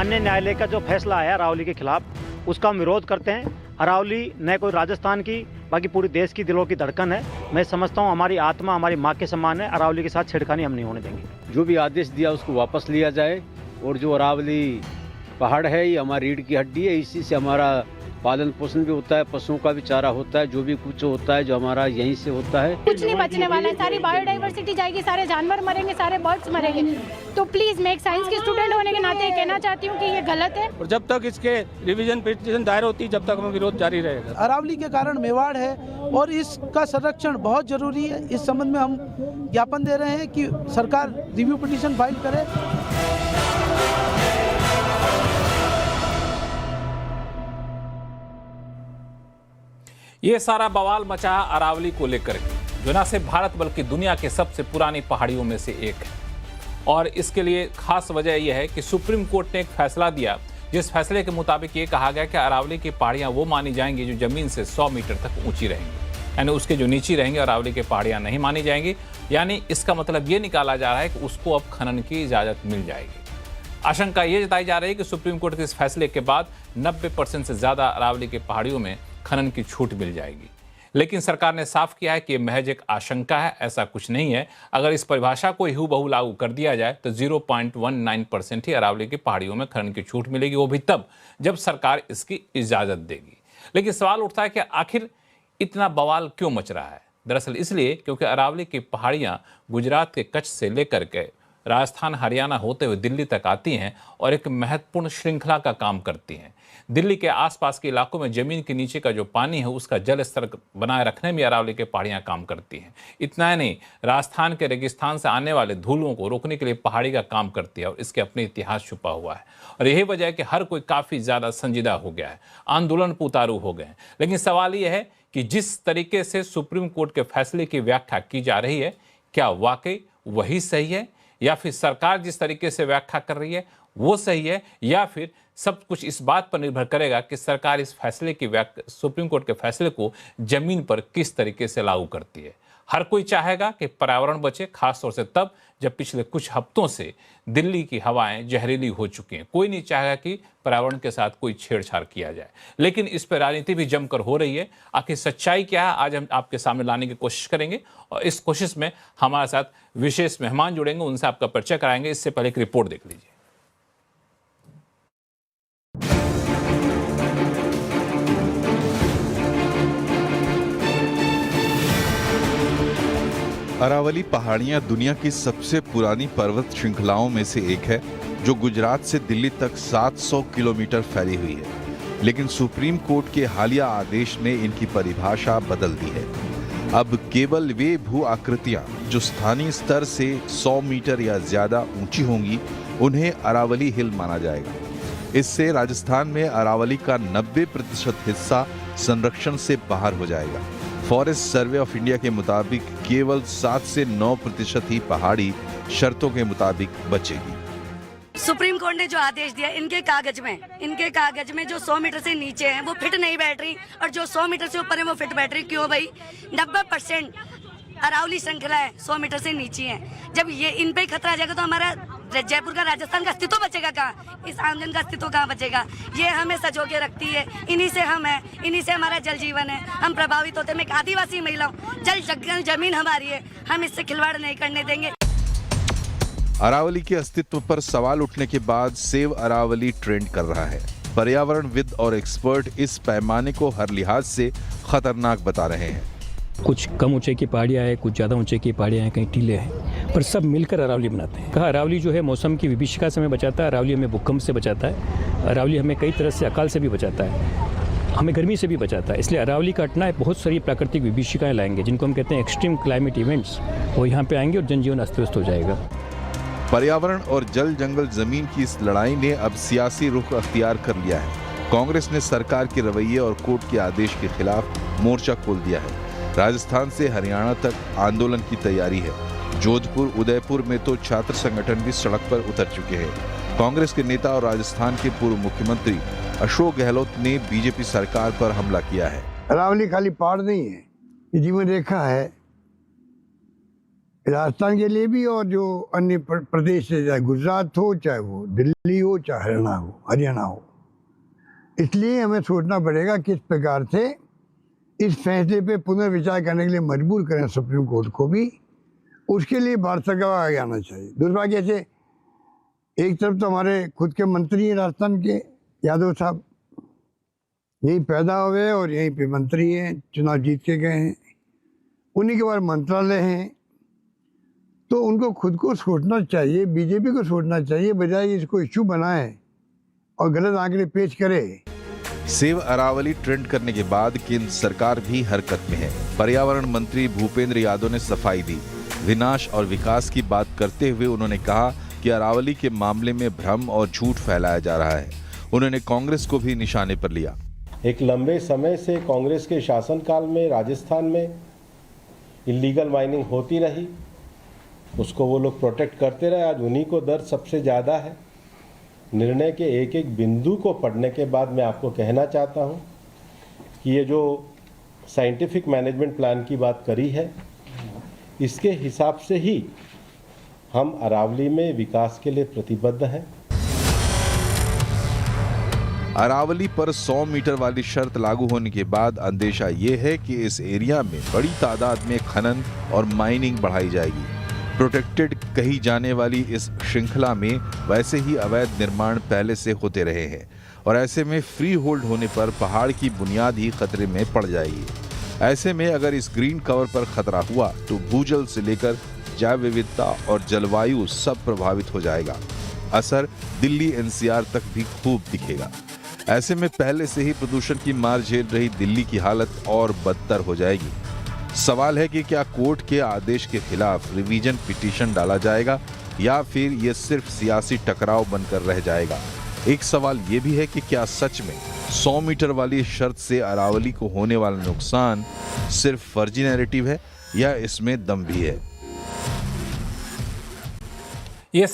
माननीय न्यायालय का जो फैसला आया अरावली के खिलाफ, उसका हम विरोध करते हैं। अरावली न कोई राजस्थान की, बाकी पूरी देश की दिलों की धड़कन है। मैं समझता हूँ हमारी आत्मा हमारी माँ के समान है। अरावली के साथ छेड़खानी हम नहीं होने देंगे। जो भी आदेश दिया उसको वापस लिया जाए। और जो अरावली पहाड़ है ये हमारी रीढ़ की हड्डी है, इसी से हमारा पालन पोषण भी होता है, पशुओं का भी चारा होता है, जो भी कुछ होता है जो हमारा यहीं से होता है। कुछ नहीं बचने वाला है, सारी बायोडाइवर्सिटी जाएगी, सारे जानवर मरेंगे, सारे बर्ड्स मरेंगे। तो प्लीज मैं एक साइंस की स्टूडेंट होने के नाते कहना चाहती हूँ कि ये गलत है। और जब तक इसके रिवीजन पिटीशन दायर होती है जब तक हमें विरोध जारी रहेगा। अरावली के कारण मेवाड़ है और इसका संरक्षण बहुत जरूरी है। इस संबंध में हम ज्ञापन दे रहे हैं कि सरकार रिव्यू पिटीशन फाइल करे। ये सारा बवाल मचा अरावली को लेकर के, जो न सिर्फ भारत बल्कि दुनिया के सबसे पुरानी पहाड़ियों में से एक है। और इसके लिए खास वजह यह है कि सुप्रीम कोर्ट ने एक फैसला दिया, जिस फैसले के मुताबिक ये कहा गया कि अरावली की पहाड़ियां वो मानी जाएंगी जो जमीन से 100 मीटर तक ऊंची रहेंगी, यानी उसके जो नीची रहेंगे अरावली की पहाड़ियां नहीं मानी जाएंगी। यानी इसका मतलब ये निकाला जा रहा है कि उसको अब खनन की इजाजत मिल जाएगी। आशंका ये जताई जा रही है कि सुप्रीम कोर्ट के इस फैसले के बाद 90% से ज्यादा अरावली की पहाड़ियों में खनन की छूट मिल जाएगी। लेकिन सरकार ने साफ किया है कि यह महज एक आशंका है, ऐसा कुछ नहीं है। अगर इस परिभाषा को हूबहू लागू कर दिया जाए तो 0.19% ही अरावली की पहाड़ियों में खनन की छूट मिलेगी, वो भी तब जब सरकार इसकी इजाजत देगी। लेकिन सवाल उठता है कि आखिर इतना बवाल क्यों मच रहा है? दरअसल इसलिए क्योंकि अरावली की पहाड़ियां गुजरात के कच्छ से लेकर के राजस्थान हरियाणा होते हुए दिल्ली तक आती हैं और एक महत्वपूर्ण श्रृंखला का काम करती हैं। दिल्ली के आसपास के इलाकों में जमीन के नीचे का जो पानी है उसका जल स्तर बनाए रखने में अरावली के पहाड़ियां काम करती हैं। इतना ही नहीं, राजस्थान के रेगिस्तान से आने वाले धूलों को रोकने के लिए पहाड़ी का काम करती है और इसके अपने इतिहास छुपा हुआ है। और यही वजह है कि हर कोई काफ़ी ज़्यादा संजीदा हो गया है, आंदोलन पर उतारू हो गए हैं। लेकिन सवाल यह है कि जिस तरीके से सुप्रीम कोर्ट के फैसले की व्याख्या की जा रही है, क्या वाकई वही सही है, या फिर सरकार जिस तरीके से व्याख्या कर रही है वो सही है, या फिर सब कुछ इस बात पर निर्भर करेगा कि सरकार इस फैसले की सुप्रीम कोर्ट के फैसले को जमीन पर किस तरीके से लागू करती है। हर कोई चाहेगा कि पर्यावरण बचे, खासतौर से तब जब पिछले कुछ हफ्तों से दिल्ली की हवाएं जहरीली हो चुकी हैं। कोई नहीं चाहेगा कि पर्यावरण के साथ कोई छेड़छाड़ किया जाए, लेकिन इस पर राजनीति भी जमकर हो रही है। आखिर सच्चाई क्या है, आज हम आपके सामने लाने की कोशिश करेंगे और इस कोशिश में हमारे साथ विशेष मेहमान जुड़ेंगे, उनसे आपका परिचय कराएंगे। इससे पहले एक रिपोर्ट देख लीजिए। अरावली पहाड़ियां दुनिया की सबसे पुरानी पर्वत श्रृंखलाओं में से एक है, जो गुजरात से दिल्ली तक 700 किलोमीटर फैली हुई है। लेकिन सुप्रीम कोर्ट के हालिया आदेश ने इनकी परिभाषा बदल दी है। अब केवल वे भू आकृतियां जो स्थानीय स्तर से 100 मीटर या ज्यादा ऊंची होंगी, उन्हें अरावली हिल माना जाएगा। इससे राजस्थान में अरावली का 90% हिस्सा संरक्षण से बाहर हो जाएगा। फॉरेस्ट सर्वे ऑफ इंडिया के मुताबिक केवल 7 से 9% ही पहाड़ी शर्तों के मुताबिक बचेगी। सुप्रीम कोर्ट ने जो आदेश दिया, इनके कागज में जो 100 मीटर से नीचे हैं वो फिट नहीं बैठ रही, और जो 100 मीटर से ऊपर है वो फिट बैठ रही। क्यों भाई? 90% अरावली श्रृंखला है 100 मीटर से नीचे है। जब ये इन पे खतरा आ जाएगा तो हमारा जयपुर का, राजस्थान का अस्तित्व बचेगा कहाँ? इस आंगन का अस्तित्व कहाँ बचेगा? ये हमें सजो के रखती है, इन्हीं से हम हैं, इन्हीं से हमारा जल जीवन है। हम प्रभावित होते हैं। मैं एक आदिवासी महिला हूँ, जल जमीन हमारी है, हम इससे खिलवाड़ नहीं करने देंगे। अरावली के अस्तित्व पर सवाल उठने के बाद सेव अरावली ट्रेंड कर रहा है। पर्यावरणविद और एक्सपर्ट इस पैमाने को हर लिहाज से खतरनाक बता रहे हैं। कुछ कम ऊंचे की पहाड़ियाँ हैं, कुछ ज़्यादा ऊंचे की पहाड़ियाँ हैं, कहीं टीले हैं, पर सब मिलकर अरावली बनाते हैं। कहा अरावली जो है मौसम की विभीषिका से हमें बचाता है, अरावली हमें भूकंप से बचाता है, अरावली हमें कई तरह से अकाल से भी बचाता है, हमें गर्मी से भी बचाता है। इसलिए अरावली का हटना है, बहुत सारी प्राकृतिक विभीषिकाएँ लाएंगे जिनको हम कहते हैं एक्सट्रीम क्लाइमेट इवेंट्स, वो यहाँ पे आएंगे और जनजीवन अस्त व्यस्त हो जाएगा। पर्यावरण और जल जंगल जमीन की इस लड़ाई ने अब सियासी रुख अख्तियार कर लिया है। कांग्रेस ने सरकार के रवैये और कोर्ट के आदेश के खिलाफ मोर्चा खोल दिया है। राजस्थान से हरियाणा तक आंदोलन की तैयारी है। जोधपुर, उदयपुर में तो छात्र संगठन भी सड़क पर उतर चुके हैं। कांग्रेस के नेता और राजस्थान के पूर्व मुख्यमंत्री अशोक गहलोत ने बीजेपी सरकार पर हमला किया है। अरावली खाली पहाड़ नहीं है, ये जीवन रेखा है। राजस्थान के लिए भी और जो अन्य प्रदेश से, चाहे गुजरात हो, चाहे वो दिल्ली हो, चाहे हरियाणा हो। इसलिए हमें सोचना पड़ेगा किस प्रकार से इस फैसले पे पुनर्विचार करने के लिए मजबूर करें सुप्रीम कोर्ट को भी। उसके लिए भारत सरकार को आगे आना चाहिए। दुर्भाग्य से एक तरफ तो हमारे खुद के मंत्री हैं राजस्थान के, यादव साहब यहीं पैदा हुए और यहीं पे मंत्री हैं, चुनाव जीत के गए हैं, उन्हीं के बाद मंत्रालय हैं। तो उनको खुद को सोचना चाहिए, बीजेपी को सोचना चाहिए, बजाय इसको इश्यू बनाए और गलत आंकड़े पेश करे। सेव अरावली ट्रेंड करने के बाद केंद्र सरकार भी हरकत में है। पर्यावरण मंत्री भूपेंद्र यादव ने सफाई दी। विनाश और विकास की बात करते हुए उन्होंने कहा कि अरावली के मामले में भ्रम और झूठ फैलाया जा रहा है। उन्होंने कांग्रेस को भी निशाने पर लिया। एक लंबे समय से कांग्रेस के शासनकाल में राजस्थान में इलीगल माइनिंग होती रही, उसको वो लोग प्रोटेक्ट करते रहे। आज उन्हीं को दर्द सबसे ज़्यादा है। निर्णय के एक एक बिंदु को पढ़ने के बाद मैं आपको कहना चाहता हूँ कि ये जो साइंटिफिक मैनेजमेंट प्लान की बात करी है, इसके हिसाब से ही हम अरावली में विकास के लिए प्रतिबद्ध हैं। अरावली पर 100 मीटर वाली शर्त लागू होने के बाद अंदेशा ये है कि इस एरिया में बड़ी तादाद में खनन और माइनिंग बढ़ाई जाएगी। प्रोटेक्टेड कही जाने वाली इस श्रृंखला में वैसे ही अवैध निर्माण पहले से होते रहे हैं और ऐसे में फ्री होल्ड होने पर पहाड़ की बुनियाद ही खतरे में पड़ जाएगी। ऐसे में अगर इस ग्रीन कवर पर खतरा हुआ तो भूजल से लेकर जैव विविधता और जलवायु सब प्रभावित हो जाएगा। असर दिल्ली एनसीआर तक भी खूब दिखेगा। ऐसे में पहले से ही प्रदूषण की मार झेल रही दिल्ली की हालत और बदतर हो जाएगी। सवाल है कि क्या कोर्ट के आदेश के खिलाफ रिवीजन पिटीशन डाला जाएगा या फिर यह सिर्फ सियासी टकराव बनकर रह जाएगा। एक सवाल यह भी है कि क्या सच में 100 मीटर वाली शर्त से अरावली को होने वाला नुकसान सिर्फ फर्जी नैरेटिव है या इसमें दम भी है। ये